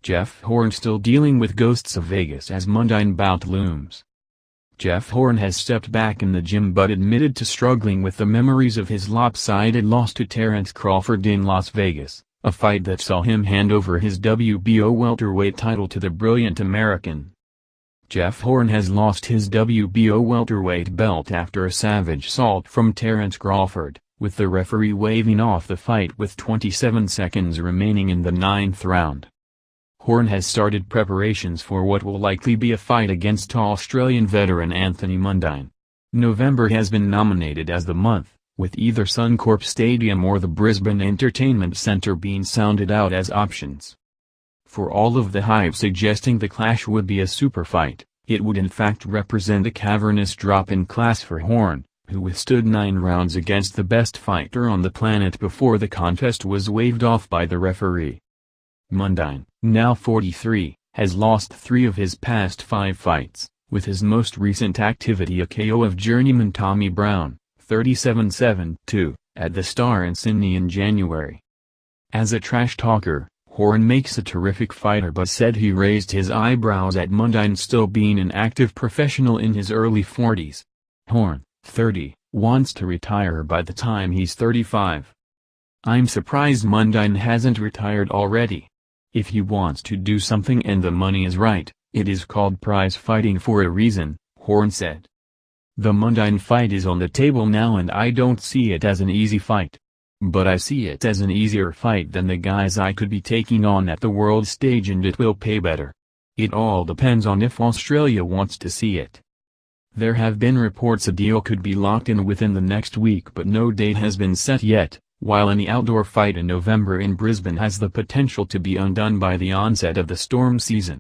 Jeff Horn still dealing with ghosts of Vegas as Mundine bout looms. Jeff Horn has stepped back in the gym but admitted to struggling with the memories of his lopsided loss to Terence Crawford in Las Vegas, a fight that saw him hand over his WBO welterweight title to the brilliant American. Jeff Horn has lost his WBO welterweight belt after a savage assault from Terence Crawford, with the referee waving off the fight with 27 seconds remaining in the 9th round. Horn has started preparations for what will likely be a fight against Australian veteran Anthony Mundine. November has been nominated as the month, with either Suncorp Stadium or the Brisbane Entertainment Centre being sounded out as options. For all of the hype suggesting the clash would be a super fight, it would in fact represent a cavernous drop in class for Horn, who withstood 9 rounds against the best fighter on the planet before the contest was waved off by the referee. Mundine, now 43, has lost 3 of his past 5 fights, with his most recent activity a KO of journeyman Tommy Brown, 37-7-2, at the Star in Sydney in January. As a trash talker, Horn makes a terrific fighter but said he raised his eyebrows at Mundine still being an active professional in his early 40s. Horn, 30, wants to retire by the time he's 35. "I'm surprised Mundine hasn't retired already. If he wants to do something and the money is right, it is called prize fighting for a reason," Horn said. "The Mundine fight is on the table now and I don't see it as an easy fight. But I see it as an easier fight than the guys I could be taking on at the world stage and it will pay better. It all depends on if Australia wants to see it." There have been reports a deal could be locked in within the next week but no date has been set yet, while any outdoor fight in November in Brisbane has the potential to be undone by the onset of the storm season.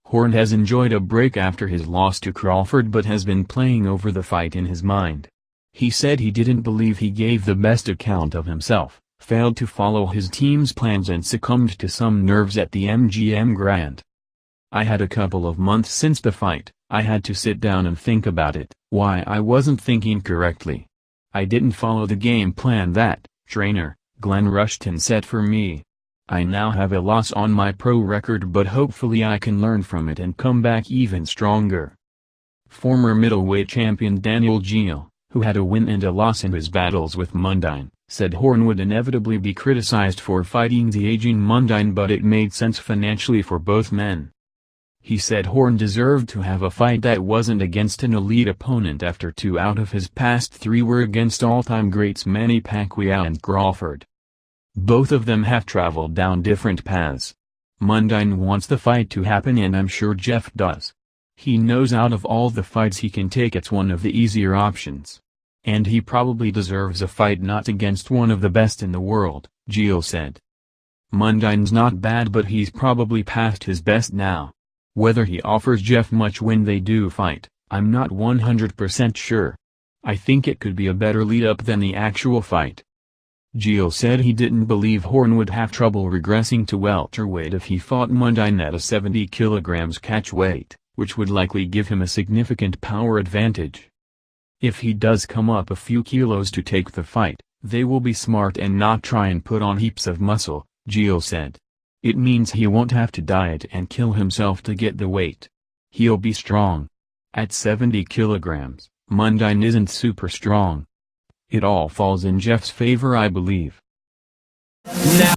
Horn has enjoyed a break after his loss to Crawford but has been playing over the fight in his mind. He said he didn't believe he gave the best account of himself, failed to follow his team's plans and succumbed to some nerves at the MGM Grand. "I had a couple of months since the fight, I had to sit down and think about it, why I wasn't thinking correctly. I didn't follow the game plan that trainer, Glenn Rushton set for me. I now have a loss on my pro record but hopefully I can learn from it and come back even stronger." Former middleweight champion Daniel Geale, who had a win and a loss in his battles with Mundine, said Horn would inevitably be criticized for fighting the aging Mundine but it made sense financially for both men. He said Horn deserved to have a fight that wasn't against an elite opponent after 2 out of his past 3 were against all-time greats Manny Pacquiao and Crawford. Both of them have traveled down different paths. Mundine wants the fight to happen and I'm sure Jeff does. He knows out of all the fights he can take it's one of the easier options. And he probably deserves a fight not against one of the best in the world, Geale said. Mundine's not bad but he's probably past his best now. Whether he offers Jeff much when they do fight, I'm not 100% sure. I think it could be a better lead-up than the actual fight. Geale said he didn't believe Horn would have trouble regressing to welterweight if he fought Mundine at a 70 kg catch weight, which would likely give him a significant power advantage. If he does come up a few kilos to take the fight, they will be smart and not try and put on heaps of muscle, Geale said. It means he won't have to diet and kill himself to get the weight. He'll be strong. At 70 kilograms, Mundine isn't super strong. It all falls in Jeff's favor I believe. Now